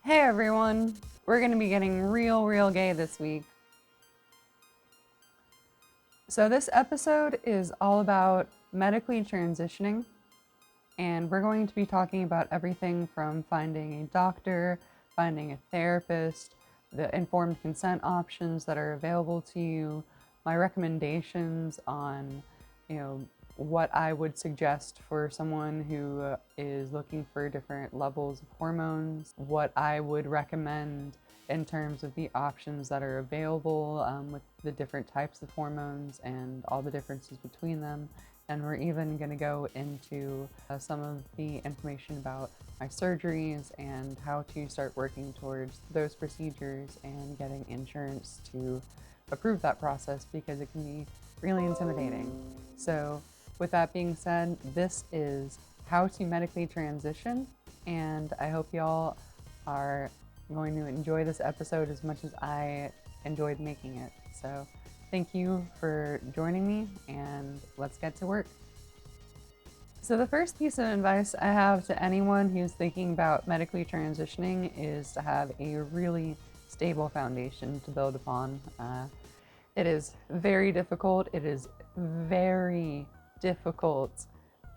Hey everyone! We're gonna be getting real gay this week. So this episode is all about medically transitioning, and we're going to be talking about everything from finding a doctor, finding a therapist, the informed consent options that are available to you, my recommendations on, what I would suggest for someone who is looking for different levels of hormones, what I would recommend in terms of the options that are available with the different types of hormones and all the differences between them. And we're even going to go into some of the information about my surgeries and how to start working towards those procedures and getting insurance to approve that process, because it can be really intimidating. So with that being said, this is how to medically transition, and I hope y'all are going to enjoy this episode as much as I enjoyed making it. So thank you for joining me, and let's get to work. So the first piece of advice I have to anyone who's thinking about medically transitioning is to have a really stable foundation to build upon. It is very difficult. It is very difficult.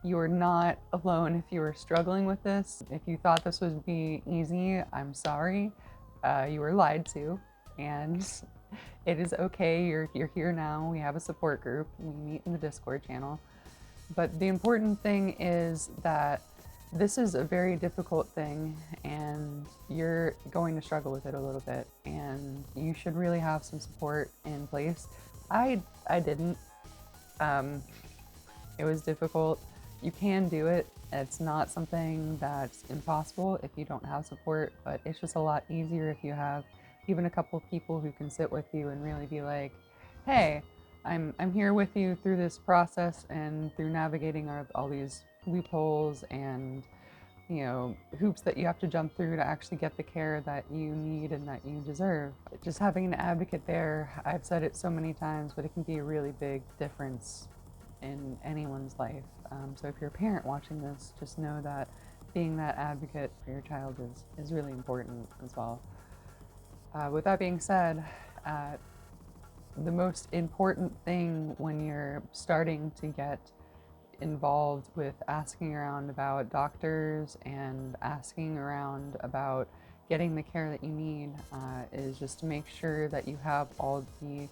You're not alone if you are struggling with this. If you thought this would be easy, I'm sorry. You were lied to, and it is okay. You're here now. We have a support group. We meet in the Discord channel. But the important thing is that this is a very difficult thing, and you're going to struggle with it a little bit, and you should really have some support in place. I didn't. It was difficult. You can do it. It's not something that's impossible if you don't have support, but it's just a lot easier if you have even a couple of people who can sit with you and really be like, hey, I'm here with you through this process and through navigating all these loopholes and hoops that you have to jump through to actually get the care that you need and that you deserve. Just having an advocate there, I've said it so many times, but it can be a really big difference in anyone's life. So if you're a parent watching this, just know that being that advocate for your child is really important as well. With that being said, the most important thing when you're starting to get involved with asking around about doctors and asking around about getting the care that you need is just to make sure that you have all the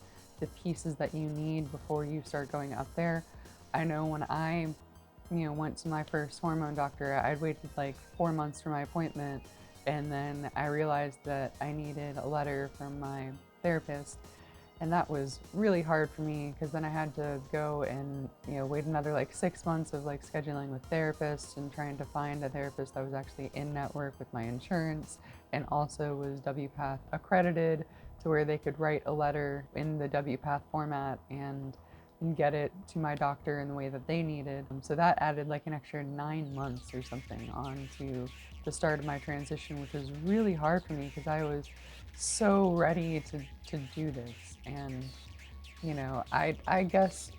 pieces that you need before you start going up there. I know when I went to my first hormone doctor, I'd waited like 4 months for my appointment, and then I realized that I needed a letter from my therapist. And that was really hard for me, because then I had to go and wait another like 6 months of like scheduling with therapists and trying to find a therapist that was actually in network with my insurance and also was WPATH accredited to where they could write a letter in the WPATH format and get it to my doctor in the way that they needed. So that added like an extra 9 months or something on to the start of my transition, which was really hard for me because I was so ready to do this. And I guess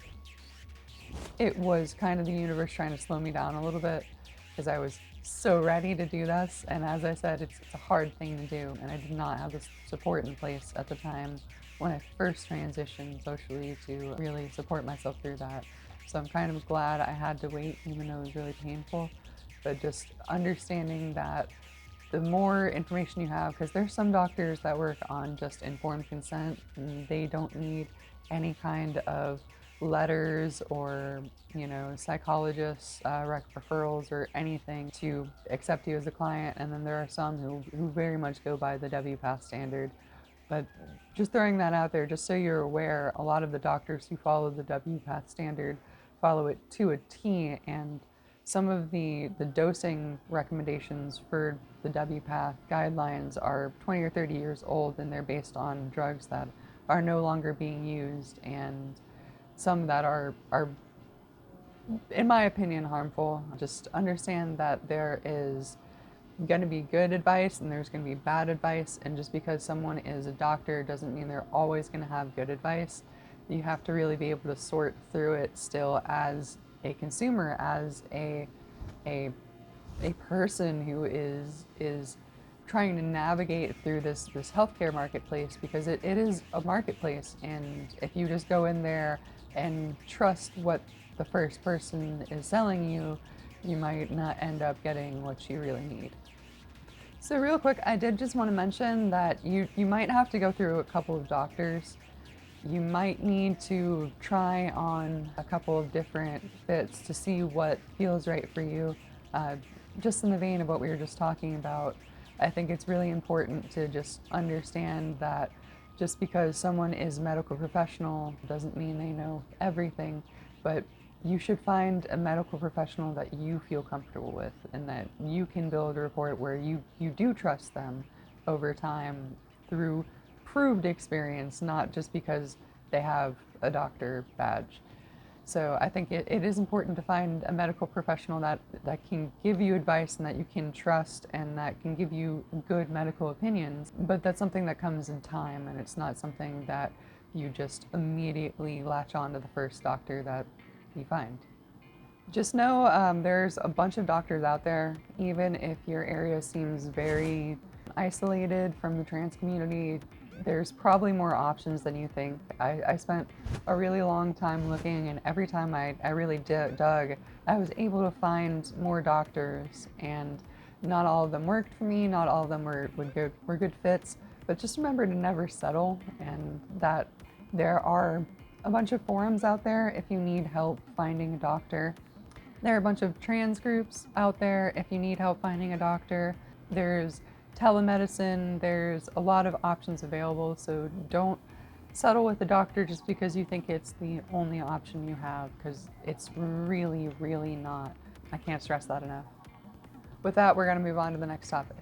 it was kind of the universe trying to slow me down a little bit, because I was so ready to do this. And as I said, it's a hard thing to do, and I did not have the support in place at the time when I first transitioned socially to really support myself through that. So I'm kind of glad I had to wait, even though it was really painful. But just understanding that the more information you have, because there's some doctors that work on just informed consent, and they don't need any kind of letters or psychologists referrals or anything to accept you as a client. And then there are some who very much go by the WPATH standard. But just throwing that out there, just so you're aware, a lot of the doctors who follow the WPATH standard follow it to a T, and some of the dosing recommendations for the WPATH guidelines are 20 or 30 years old, and they're based on drugs that are no longer being used, and some that are in my opinion, harmful. Just understand that there is going to be good advice and there's going to be bad advice, and just because someone is a doctor doesn't mean they're always going to have good advice. You have to really be able to sort through it still as a consumer, as a person who is trying to navigate through this healthcare marketplace, because it is a marketplace, and if you just go in there and trust what the first person is selling you, you might not end up getting what you really need. So real quick, I did just want to mention that you might have to go through a couple of doctors. You might need to try on a couple of different fits to see what feels right for you. Just in the vein of what we were just talking about, I think it's really important to just understand that just because someone is a medical professional doesn't mean they know everything, but you should find a medical professional that you feel comfortable with and that you can build a rapport where you do trust them over time through proved experience, not just because they have a doctor badge. So I think it is important to find a medical professional that can give you advice and that you can trust and that can give you good medical opinions. But that's something that comes in time, and it's not something that you just immediately latch on to the first doctor that you find. Just know there's a bunch of doctors out there, even if your area seems very isolated from the trans community. There's probably more options than you think. I spent a really long time looking, and every time I really dug, I was able to find more doctors, and not all of them worked for me, not all of them were good fits, but just remember to never settle, and that there are a bunch of forums out there if you need help finding a doctor. There are a bunch of trans groups out there if you need help finding a doctor. There's telemedicine, there's a lot of options available, so don't settle with a doctor just because you think it's the only option you have, because it's really, really not. I can't stress that enough. With that, we're going to move on to the next topic.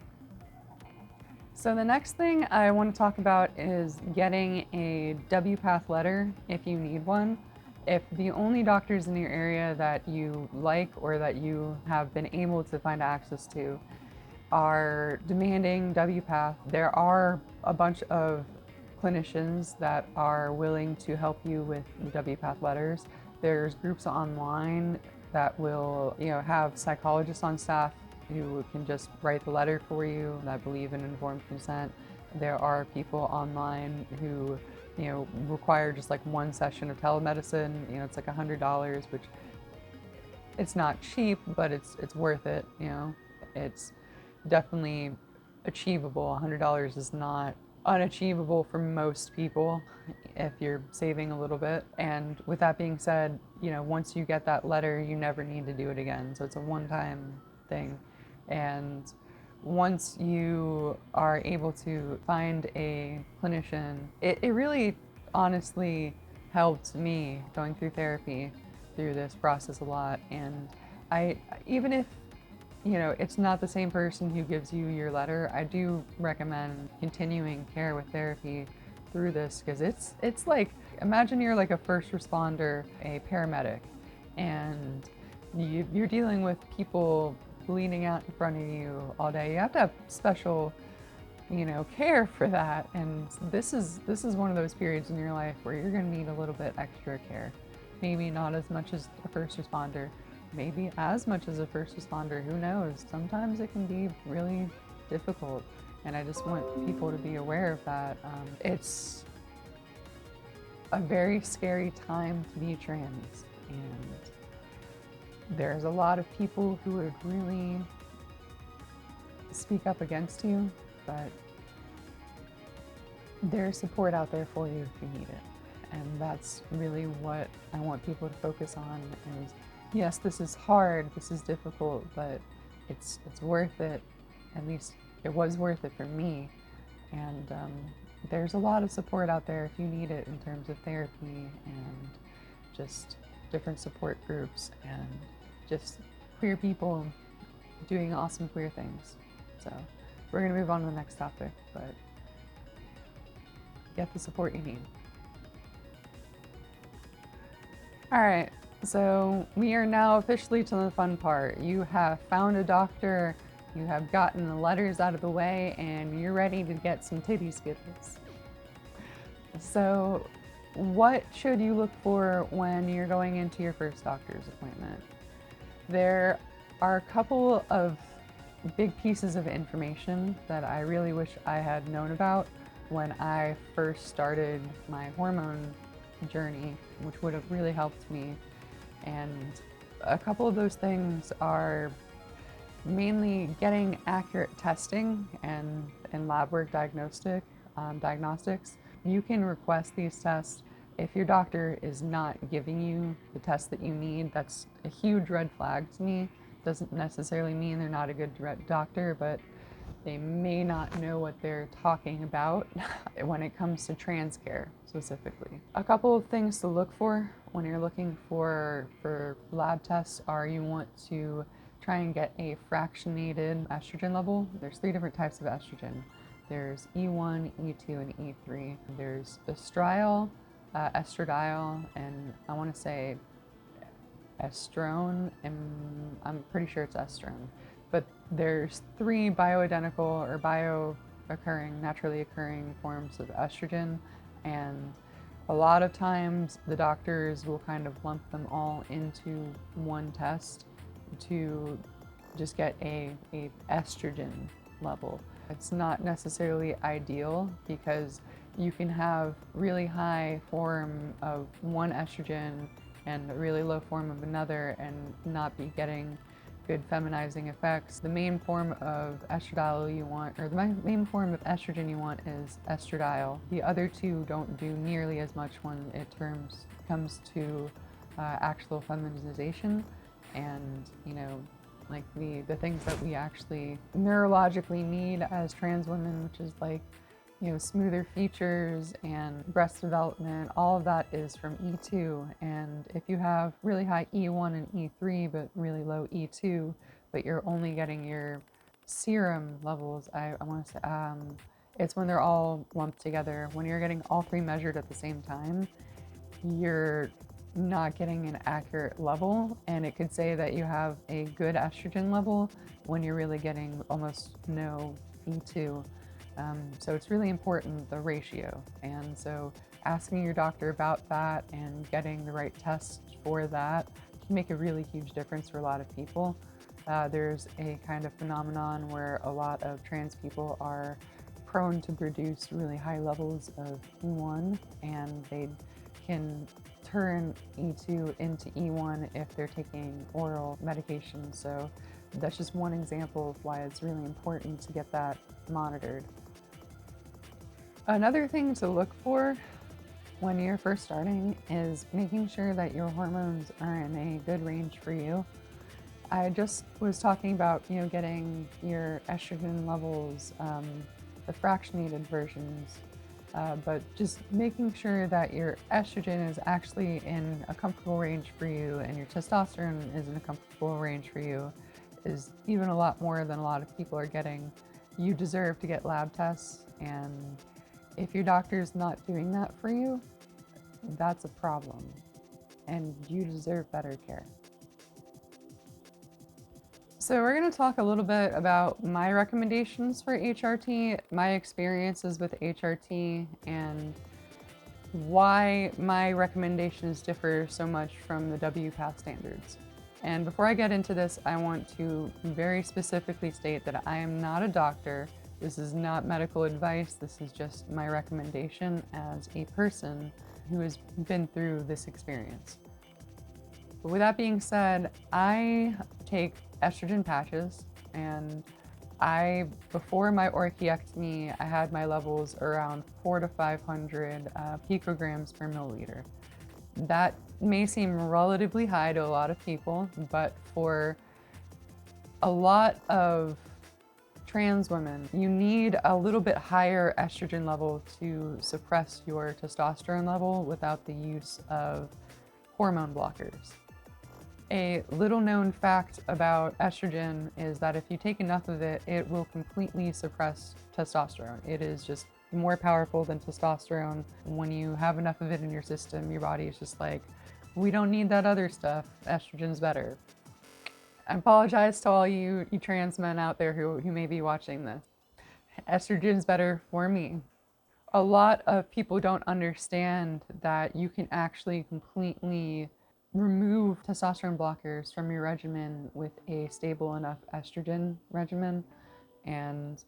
So the next thing I want to talk about is getting a WPATH letter if you need one. If the only doctors in your area that you like or that you have been able to find access to are demanding WPATH, there are a bunch of clinicians that are willing to help you with the WPATH letters. There's groups online that will, have psychologists on staff who can just write the letter for you, that believe in informed consent. There are people online who, require just like one session of telemedicine. It's like $100, which it's not cheap, but it's worth it. It's definitely achievable. $100 is not unachievable for most people if you're saving a little bit. And with that being said, once you get that letter, you never need to do it again. So it's a one-time thing. And once you are able to find a clinician, it really honestly helped me going through therapy through this process a lot. And even if it's not the same person who gives you your letter, I do recommend continuing care with therapy through this, because it's like, imagine you're like a first responder, a paramedic, and you're dealing with people bleeding out in front of you all day. You have to have special, care for that. And this is one of those periods in your life where you're going to need a little bit extra care. Maybe not as much as a first responder, maybe as much as a first responder, who knows? Sometimes it can be really difficult, and I just want people to be aware of that. It's a very scary time to be trans, and there's a lot of people who would really speak up against you, but there's support out there for you if you need it. And that's really what I want people to focus on is, yes, this is hard, this is difficult, but it's worth it. At least it was worth it for me. And there's a lot of support out there if you need it, in terms of therapy and just different support groups and just queer people doing awesome queer things. So we're going to move on to the next topic, but get the support you need. All right, so we are now officially to the fun part. You have found a doctor, you have gotten the letters out of the way, and you're ready to get some titty skittles. So what should you look for when you're going into your first doctor's appointment? There are a couple of big pieces of information that I really wish I had known about when I first started my hormone journey, which would have really helped me. And a couple of those things are mainly getting accurate testing and lab work diagnostics. You can request these tests. If your doctor is not giving you the test that you need, that's a huge red flag to me. Doesn't necessarily mean they're not a good doctor, but they may not know what they're talking about when it comes to trans care specifically. A couple of things to look for when you're looking for lab tests are you want to try and get a fractionated estrogen level. There's 3 different types of estrogen. There's E1, E2, and E3. There's estriol, estradiol, and I want to say estrone, and I'm pretty sure it's estrone. But there's 3 bioidentical or naturally occurring forms of estrogen, and a lot of times the doctors will kind of lump them all into one test to just get a estrogen level. It's not necessarily ideal because you can have really high form of one estrogen and a really low form of another and not be getting good feminizing effects. The main form of estradiol you want, or the main form of estrogen you want, is estradiol. The other 2 don't do nearly as much when it comes to actual feminization and, like the things that we actually neurologically need as trans women, which is like, smoother features and breast development. All of that is from E2. And if you have really high E1 and E3, but really low E2, but you're only getting your serum levels, I want to say, it's when they're all lumped together. When you're getting all 3 measured at the same time, you're not getting an accurate level, and it could say that you have a good estrogen level when you're really getting almost no E2. So it's really important, the ratio. And so asking your doctor about that and getting the right test for that can make a really huge difference for a lot of people. There's a kind of phenomenon where a lot of trans people are prone to produce really high levels of E1, and they can turn E2 into E1 if they're taking oral medication. So that's just one example of why it's really important to get that monitored. Another thing to look for when you're first starting is making sure that your hormones are in a good range for you. I just was talking about, getting your estrogen levels, the fractionated versions, but just making sure that your estrogen is actually in a comfortable range for you and your testosterone is in a comfortable range for you is even a lot more than a lot of people are getting. You deserve to get lab tests, and if your doctor's not doing that for you, that's a problem, and you deserve better care. So we're going to talk a little bit about my recommendations for HRT, my experiences with HRT, and why my recommendations differ so much from the WPATH standards. And before I get into this, I want to very specifically state that I am not a doctor. This is not medical advice. This is just my recommendation as a person who has been through this experience. But with that being said, I take estrogen patches, and before my orchiectomy, I had my levels around 400 to 500 picograms per milliliter. That may seem relatively high to a lot of people, but for a lot of trans women, you need a little bit higher estrogen level to suppress your testosterone level without the use of hormone blockers. A little known fact about estrogen is that if you take enough of it, it will completely suppress testosterone. It is just more powerful than testosterone. When you have enough of it in your system, your body is just like, we don't need that other stuff. Estrogen's better. I apologize to all you trans men out there who may be watching this. Estrogen's better for me. A lot of people don't understand that you can actually completely remove testosterone blockers from your regimen with a stable enough estrogen regimen, and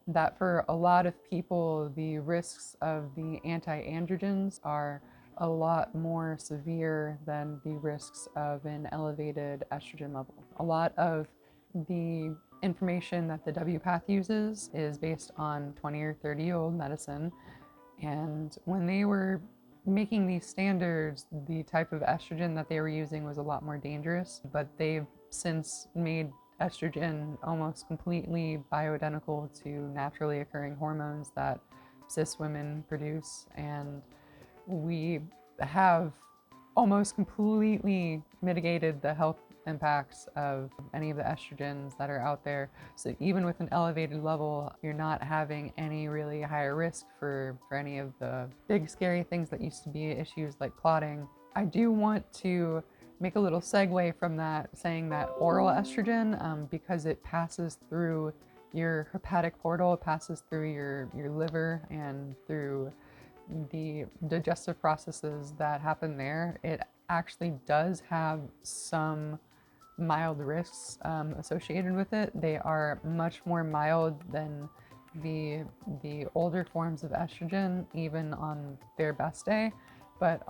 that for a lot of people, the risks of the anti-androgens are a lot more severe than the risks of an elevated estrogen level. A lot of the information that the WPATH uses is based on 20 or 30-year-old medicine, and when they were making these standards, the type of estrogen that they were using was a lot more dangerous, but they've since made estrogen almost completely bioidentical to naturally occurring hormones that cis women produce, and we have almost completely mitigated the health impacts of any of the estrogens that are out there. So even with an elevated level, you're not having any really higher risk for any of the big scary things that used to be issues like clotting. I do want to make a little segue from that, saying that oral estrogen, because it passes through your hepatic portal, it passes through your liver and through the digestive processes that happen there, it actually does have some mild risks associated with it. They are much more mild than the older forms of estrogen, even on their best day, but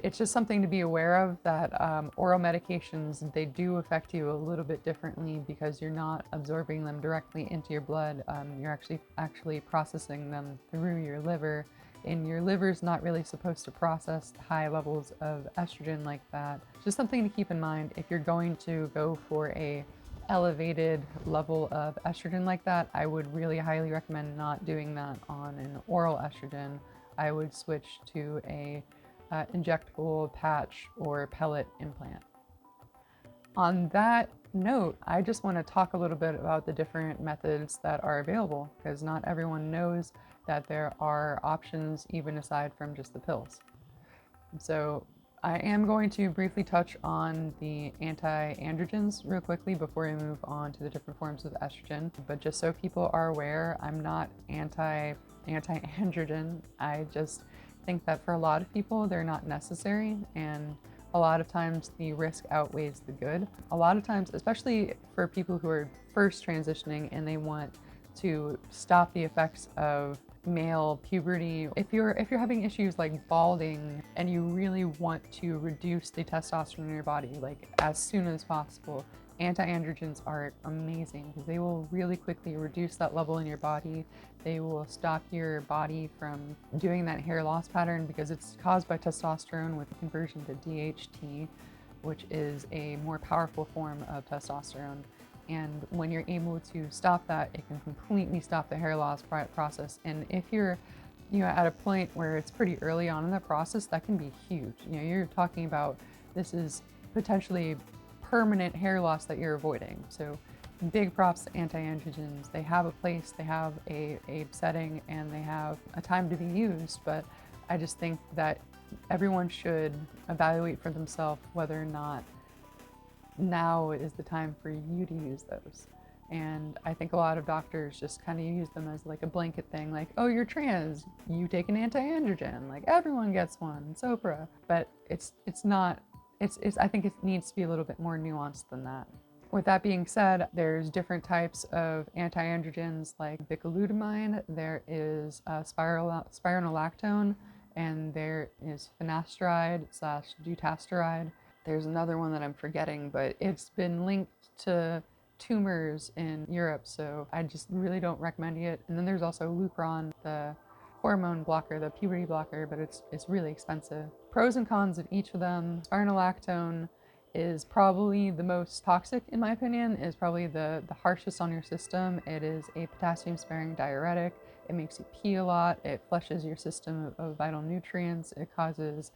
it's just something to be aware of, that oral medications, they do affect you a little bit differently because you're not absorbing them directly into your blood. You're actually processing them through your liver, and your liver's not really supposed to process high levels of estrogen like that. Just something to keep in mind if you're going to go for a elevated level of estrogen like that. I would really highly recommend not doing that on an oral estrogen. I would switch to a injectable patch or pellet implant. On that note, I just want to talk a little bit about the different methods that are available, because not everyone knows that there are options even aside from just the pills. So I am going to briefly touch on the anti-androgens real quickly before we move on to the different forms of estrogen. But just so people are aware, I'm not anti-androgen. I just think that for a lot of people, they're not necessary, and a lot of times the risk outweighs the good. A lot of times, especially for people who are first transitioning and they want to stop the effects of male puberty. If you're having issues like balding and you really want to reduce the testosterone in your body like as soon as possible, anti-androgens are amazing because they will really quickly reduce that level in your body. They will stop your body from doing that hair loss pattern because it's caused by testosterone with conversion to DHT, which is a more powerful form of testosterone. And when you're able to stop that, it can completely stop the hair loss process. And if you're at a point where it's pretty early on in the process, that can be huge. You're talking about, this is potentially permanent hair loss that you're avoiding. So big props to anti-androgens. They have a place, they have a setting, and they have a time to be used. But I just think that everyone should evaluate for themselves whether or not now is the time for you to use those. And I think a lot of doctors just kind of use them as like a blanket thing, like, oh, you're trans, you take an anti-androgen, like everyone gets one, it's Oprah. But it's not, I think it needs to be a little bit more nuanced than that. With that being said, there's different types of anti-androgens like bicalutamine, there is spironolactone, and there is finasteride/dutasteride. There's another one that I'm forgetting, but it's been linked to tumors in Europe, so I just really don't recommend it. And then there's also Lupron, the hormone blocker, the puberty blocker, but it's really expensive. Pros and cons of each of them. Spironolactone is probably the most toxic, in my opinion, is probably the harshest on your system. It is a potassium-sparing diuretic. It makes you pee a lot. It flushes your system of vital nutrients. It causes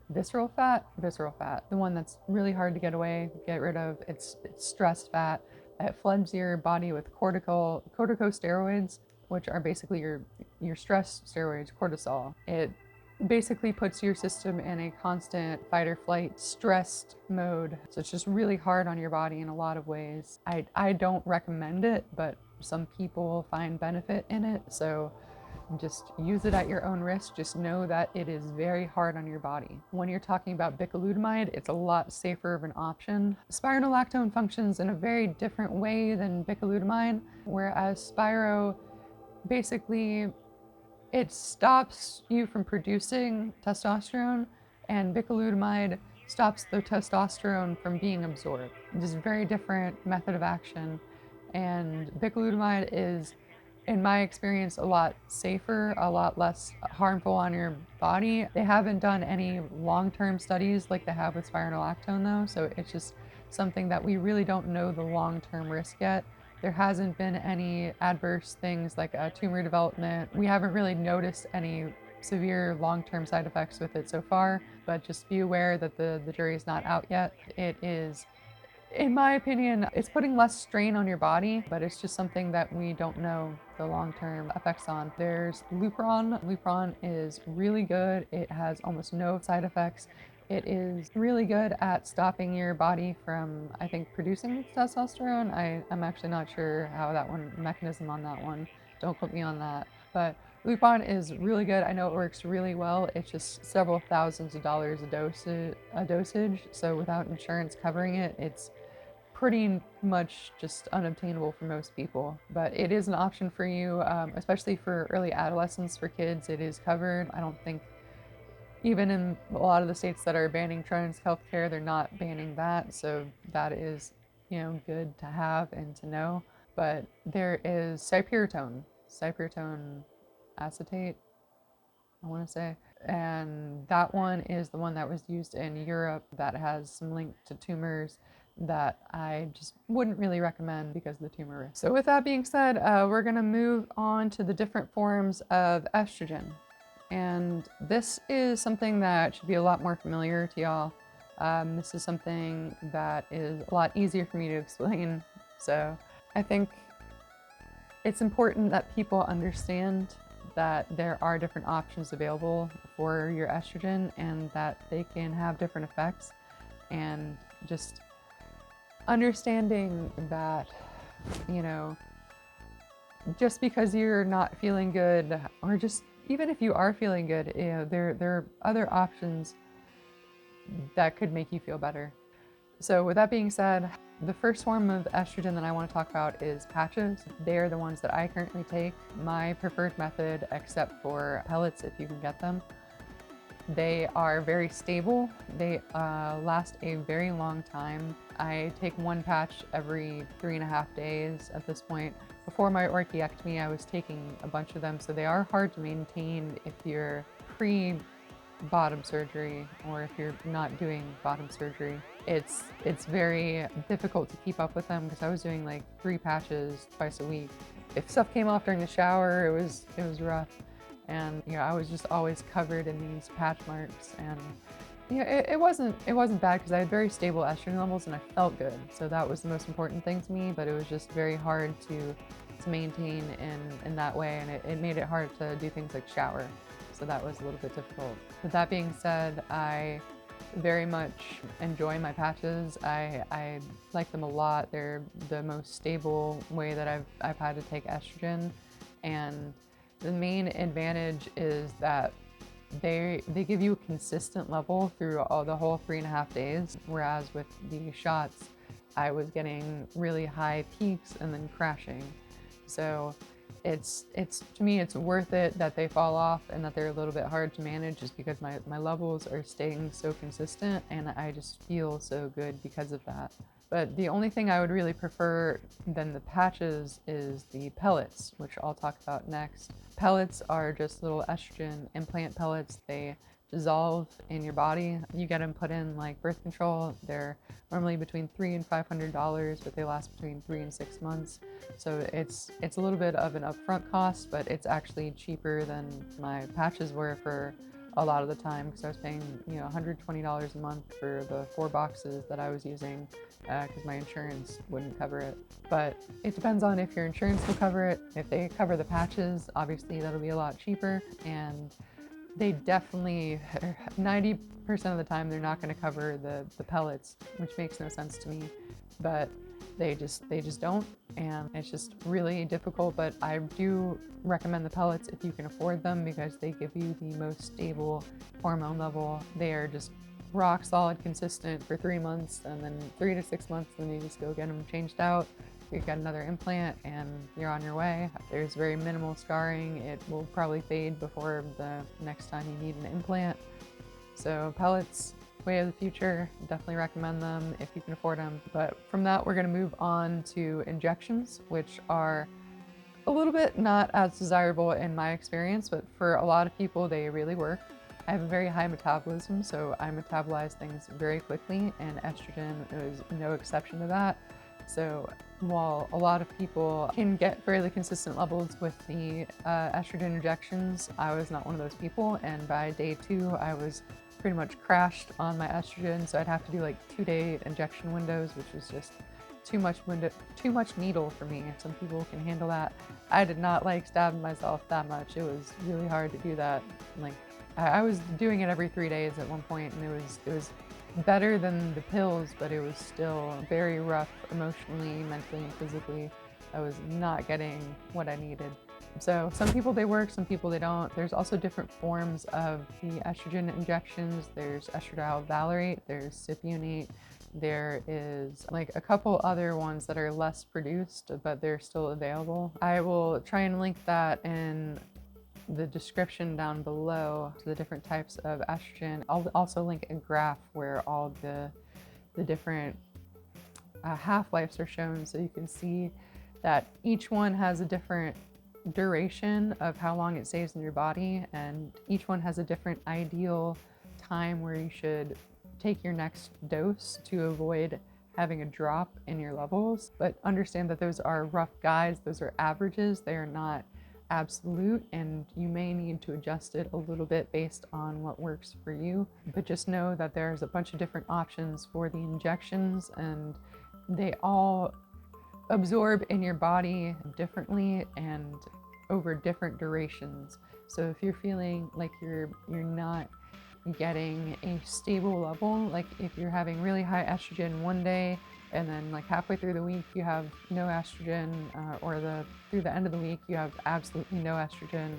visceral fat, the one that's really hard to get rid of. It's stress fat. It floods your body with corticosteroids, which are basically your stress steroids, cortisol. It basically puts your system in a constant fight or flight stressed mode. So it's just really hard on your body in a lot of ways. I don't recommend it, but some people find benefit in it. So just use it at your own risk. Just know that it is very hard on your body. When you're talking about bicalutamide, it's a lot safer of an option. Spironolactone functions in a very different way than bicalutamide, whereas Spiro basically it stops you from producing testosterone, and bicalutamide stops the testosterone from being absorbed. It's a very different method of action, and bicalutamide is, in my experience, a lot safer, a lot less harmful on your body. They haven't done any long-term studies like they have with spironolactone though, so it's just something that we really don't know the long-term risk yet. There hasn't been any adverse things like tumor development. We haven't really noticed any severe long-term side effects with it so far, but just be aware that the jury is not out yet. It is, in my opinion, it's putting less strain on your body, but it's just something that we don't know the long-term effects on. There's Lupron. Lupron is really good. It has almost no side effects. It is really good at stopping your body from, I think, producing testosterone. I'm actually not sure how that one, mechanism on that one. Don't quote me on that. But Lupron is really good. I know it works really well. It's just several thousands of dollars a dosage. So without insurance covering it, it's pretty much just unobtainable for most people. But it is an option for you, especially for early adolescence. For kids, it is covered. I don't think, even in a lot of the states that are banning trans healthcare, they're not banning that. So that is, good to have and to know. But there is cyperitone acetate, I want to say. And that one is the one that was used in Europe that has some link to tumors that I just wouldn't really recommend because of the tumor risk. So with that being said, we're going to move on to the different forms of estrogen. And this is something that should be a lot more familiar to y'all. This is something that is a lot easier for me to explain. So I think it's important that people understand that there are different options available for your estrogen and that they can have different effects. And just understanding that, just because you're not feeling good, or just even if you are feeling good, there are other options that could make you feel better. So with that being said, the first form of estrogen that I want to talk about is patches. They're the ones that I currently take. My preferred method, except for pellets if you can get them. They are very stable. They last a very long time. I take one patch every 3.5 days at this point. Before my orchiectomy, I was taking a bunch of them, so they are hard to maintain if you're pre-bottom surgery or if you're not doing bottom surgery. It's very difficult to keep up with them because I was doing like 3 patches twice a week. If stuff came off during the shower, it was rough. And I was just always covered in these patch marks, and it wasn't bad because I had very stable estrogen levels and I felt good. So that was the most important thing to me, but it was just very hard to maintain in that way, and it made it hard to do things like shower. So that was a little bit difficult. With that being said, I very much enjoy my patches. I like them a lot. They're the most stable way that I've had to take estrogen, and the main advantage is that they give you a consistent level through the whole 3.5 days, whereas with the shots, I was getting really high peaks and then crashing. So it's to me, it's worth it that they fall off and that they're a little bit hard to manage, just because my levels are staying so consistent and I just feel so good because of that. But the only thing I would really prefer than the patches is the pellets, which I'll talk about next. Pellets are just little estrogen implant pellets. They dissolve in your body. You get them put in like birth control. They're normally between $300 and $500, but they last between 3 and 6 months. So it's a little bit of an upfront cost, but it's actually cheaper than my patches were for a lot of the time, because I was paying $120 a month for the 4 boxes that I was using because my insurance wouldn't cover it. But it depends on if your insurance will cover it. If they cover the patches, obviously that'll be a lot cheaper, and they definitely, 90% of the time, they're not going to cover the pellets, which makes no sense to me. But they just don't, and it's just really difficult. But I do recommend the pellets if you can afford them, because they give you the most stable hormone level. They are just rock solid, consistent for 3 months, and then 3 to 6 months, and then you just go get them changed out. You get another implant and you're on your way. There's very minimal scarring. It will probably fade before the next time you need an implant. So pellets, way of the future. Definitely recommend them if you can afford them. But from that, we're going to move on to injections, which are a little bit not as desirable in my experience, but for a lot of people, they really work. I have a very high metabolism, so I metabolize things very quickly, and estrogen is no exception to that. So while a lot of people can get fairly consistent levels with the estrogen injections, I was not one of those people. And by day 2, I was pretty much crashed on my estrogen. So I'd have to do like 2-day injection windows, which was just too much needle for me. Some people can handle that. I did not like stabbing myself that much. It was really hard to do that. Like I was doing it every 3 days at one point, and it was better than the pills, but it was still very rough emotionally, mentally, and physically. I was not getting what I needed. So some people they work, some people they don't. There's also different forms of the estrogen injections. There's estradiol valerate, there's cypionate, there is like a couple other ones that are less produced, but they're still available. I will try and link that in the description down below to the different types of estrogen. I'll also link a graph where all the different half-lives are shown, so you can see that each one has a different duration of how long it stays in your body, and each one has a different ideal time where you should take your next dose to avoid having a drop in your levels. But understand that those are rough guides, those are averages, they are not absolute, and you may need to adjust it a little bit based on what works for you. But just know that there's a bunch of different options for the injections, and they all absorb in your body differently and over different durations. So if you're feeling like you're not getting a stable level, like if you're having really high estrogen one day and then like halfway through the week you have no estrogen, or through the end of the week you have absolutely no estrogen,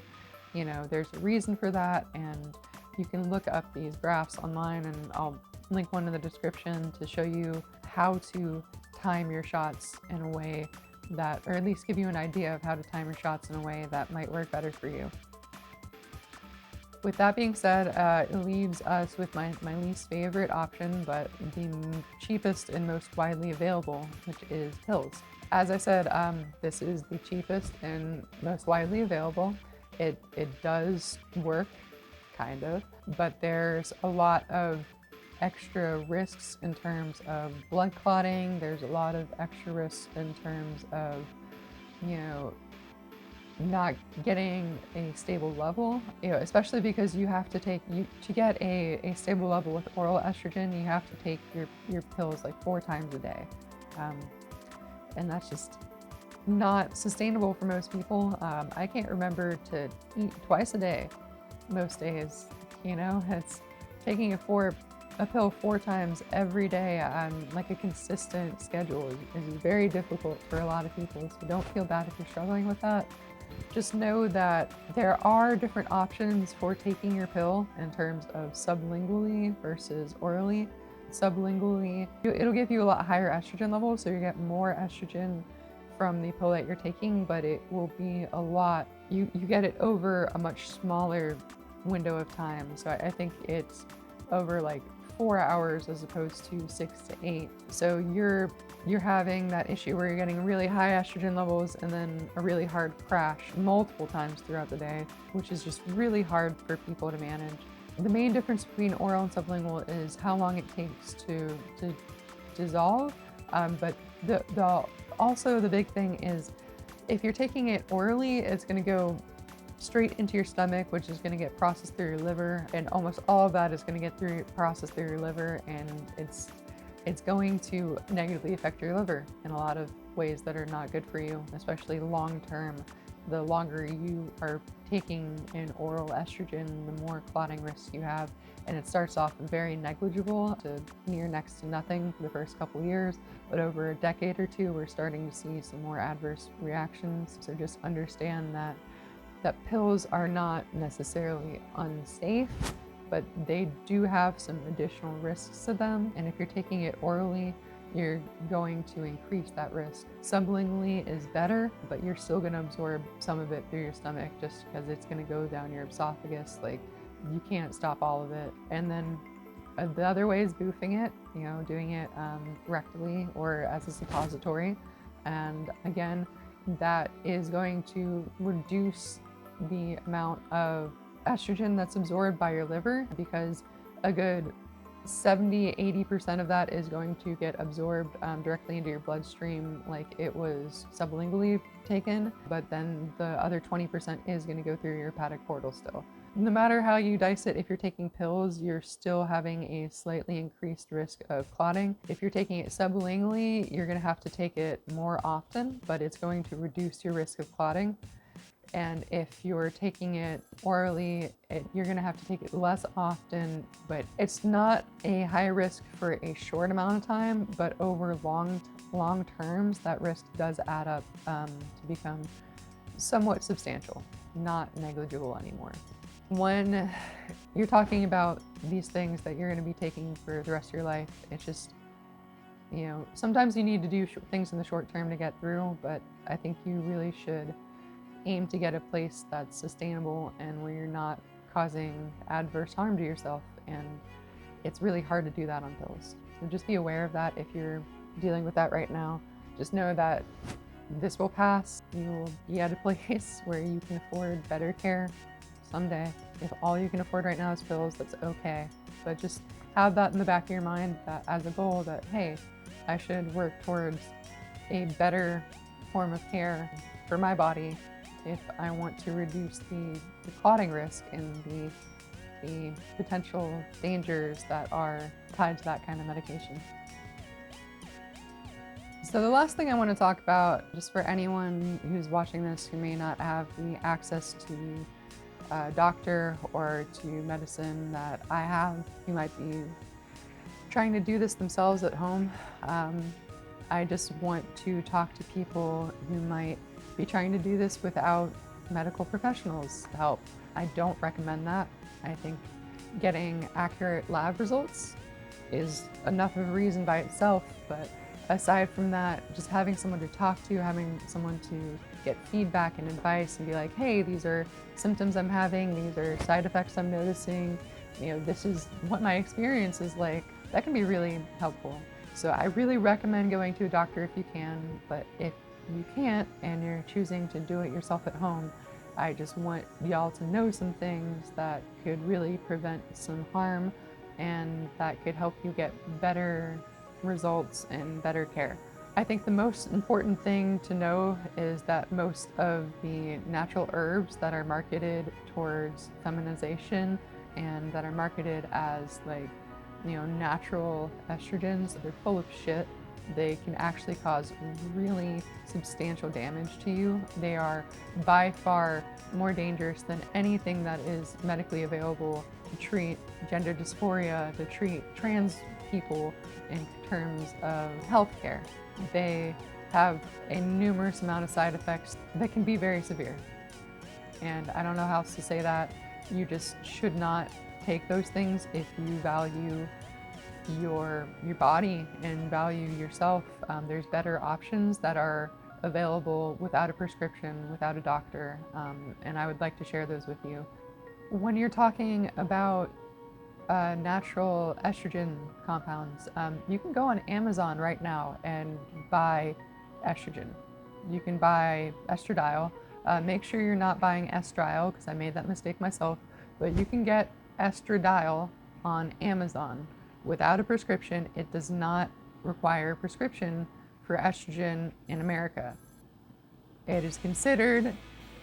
you know, there's a reason for that, and you can look up these graphs online, and I'll link one in the description to show you how to time your shots in a way that, or at least give you an idea of how to time your shots in a way that might work better for you. With that being said, it leaves us with my least favorite option, but the cheapest and most widely available, which is pills. As I said, this is the cheapest and most widely available. It does work, kind of, but there's a lot of extra risks in terms of blood clotting. There's a lot of extra risks in terms of, you know, not getting a stable level, you know, especially because you have to take, to get a stable level with oral estrogen, you have to take your pills like 4 times a day. And that's just not sustainable for most people. I can't remember to eat twice a day most days, you know. It's taking a pill 4 times every day on like a consistent schedule is very difficult for a lot of people, so don't feel bad if you're struggling with that. Just know that there are different options for taking your pill in terms of sublingually versus orally. Sublingually, it'll give you a lot higher estrogen levels, so you get more estrogen from the pill that you're taking, but it will be a lot, you get it over a much smaller window of time. So I think it's over like 4 hours as opposed to 6 to 8. So you're having that issue where you're getting really high estrogen levels and then a really hard crash multiple times throughout the day, which is just really hard for people to manage. The main difference between oral and sublingual is how long it takes to dissolve. But also the big thing is if you're taking it orally, it's going to go straight into your stomach, which is going to get processed through your liver, and almost all of that is going to get processed through your liver, and it's going to negatively affect your liver in a lot of ways that are not good for you, especially long term. the longer you are taking an oral estrogen, the more clotting risk you have. And it starts off very negligible to near next to nothing for the first couple years, but over a decade or two, we're starting to see some more adverse reactions. So just understand that pills are not necessarily unsafe, but they do have some additional risks to them. And if you're taking it orally, you're going to increase that risk. Sublingually is better, but you're still going to absorb some of it through your stomach just because it's going to go down your esophagus. Like, you can't stop all of it. And then the other way is boofing it, doing it rectally or as a suppository. And again, that is going to reduce the amount of estrogen that's absorbed by your liver, because a good 70-80% of that is going to get absorbed directly into your bloodstream like it was sublingually taken, but then the other 20% is going to go through your hepatic portal still. No matter how you dice it, if you're taking pills, you're still having a slightly increased risk of clotting. If you're taking it sublingually, you're going to have to take it more often, but it's going to reduce your risk of clotting. And if you're taking it orally, you're going to have to take it less often, but it's not a high risk for a short amount of time, but over long terms, that risk does add up to become somewhat substantial, not negligible anymore. When you're talking about these things that you're going to be taking for the rest of your life, it's just, sometimes you need to do things in the short term to get through, but I think you really should aim to get a place that's sustainable and where you're not causing adverse harm to yourself. And it's really hard to do that on pills. So just be aware of that. If you're dealing with that right now, just know that this will pass. You will be at a place where you can afford better care someday. If all you can afford right now is pills, that's okay. But just have that in the back of your mind, that as a goal, that, hey, I should work towards a better form of care for my body if I want to reduce the clotting risk and the potential dangers that are tied to that kind of medication. So the last thing I want to talk about, just for anyone who's watching this who may not have the access to a doctor or to medicine that I have, who might be trying to do this themselves at home, I just want to talk to people who might be trying to do this without medical professionals' help. I don't recommend that. I think getting accurate lab results is enough of a reason by itself, but aside from that, just having someone to talk to, having someone to get feedback and advice and be like, hey, these are symptoms I'm having, these are side effects I'm noticing, this is what my experience is like, that can be really helpful. So I really recommend going to a doctor if you can, but if you can't and you're choosing to do it yourself at home, I just want y'all to know some things that could really prevent some harm and that could help you get better results and better care. I think the most important thing to know is that most of the natural herbs that are marketed towards feminization and that are marketed as natural estrogens, they're full of shit. They can actually cause really substantial damage to you. They are by far more dangerous than anything that is medically available to treat gender dysphoria, to treat trans people in terms of healthcare. They have a numerous amount of side effects that can be very severe. And I don't know how else to say that. You just should not take those things if you value your body and value yourself. There's better options that are available without a prescription, without a doctor, and I would like to share those with you. When you're talking about natural estrogen compounds, you can go on Amazon right now and buy estrogen. You can buy estradiol. Make sure you're not buying estriol, because I made that mistake myself, but you can get estradiol on Amazon without a prescription. It does not require a prescription for estrogen in America. It is considered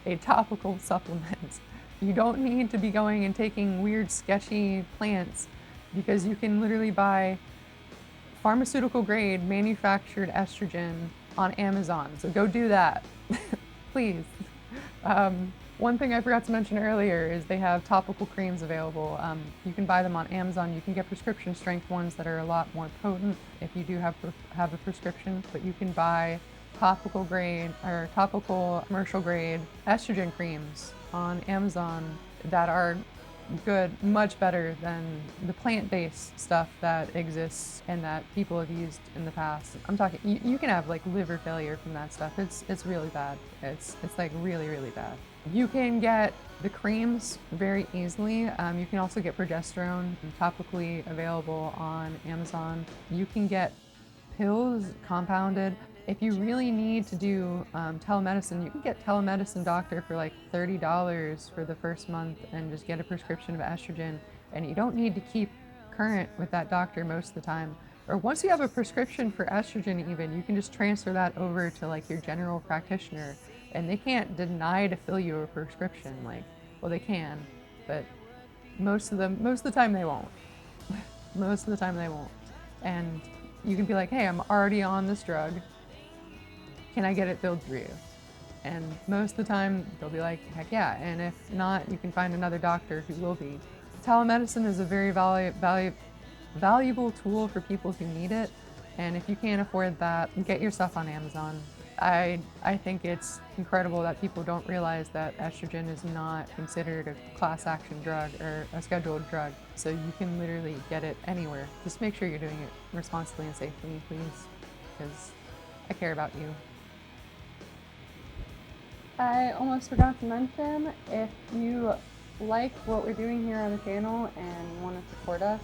a topical supplement. You don't need to be going and taking weird, sketchy plants, because you can literally buy pharmaceutical grade manufactured estrogen on Amazon. So go do that, please. One thing I forgot to mention earlier is they have topical creams available. You can buy them on Amazon. You can get prescription strength ones that are a lot more potent if you do have a prescription, but you can buy topical grade or topical commercial grade estrogen creams on Amazon that are good, much better than the plant-based stuff that exists and that people have used in the past. I'm talking, you can have like liver failure from that stuff. It's really bad. It's like really, really bad. You can get the creams very easily. You can also get progesterone topically available on Amazon. You can get pills compounded. If you really need to do telemedicine, you can get telemedicine doctor for like $30 for the first month and just get a prescription of estrogen. And you don't need to keep current with that doctor most of the time. Or once you have a prescription for estrogen even, you can just transfer that over to like your general practitioner and they can't deny to fill you a prescription. Like, well, they can, but most of the time they won't. Most of the time they won't. And you can be like, hey, I'm already on this drug. Can I get it filled for you? And most of the time they'll be like, heck yeah. And if not, you can find another doctor who will be. Telemedicine is a very valuable tool for people who need it. And if you can't afford that, get your stuff on Amazon. I think it's incredible that people don't realize that estrogen is not considered a class action drug or a scheduled drug. So you can literally get it anywhere. Just make sure you're doing it responsibly and safely, please, because I care about you. I almost forgot to mention, if you like what we're doing here on the channel and you want to support us,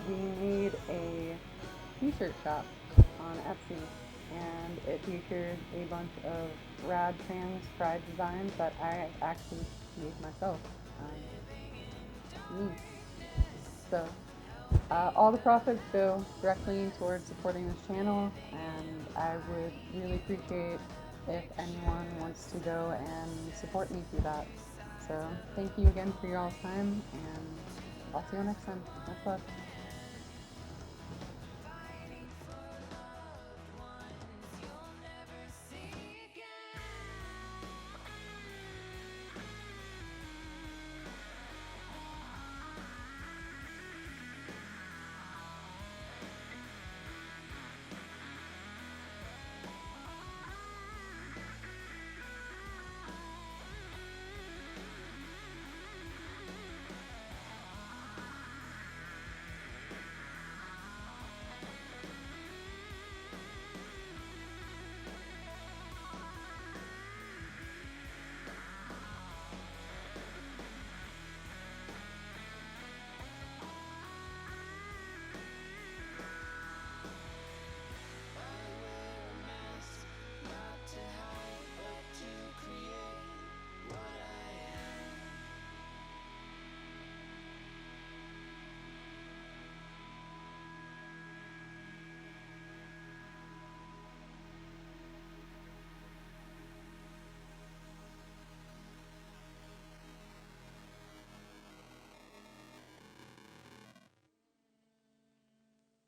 we made a t-shirt shop on Etsy, and it featured a bunch of rad trans pride designs that I actually made myself. Me. So all the profits go directly towards supporting this channel, and I would really appreciate if anyone wants to go and support me through that. So thank you again for your all's time, and I'll see you next time. Much love.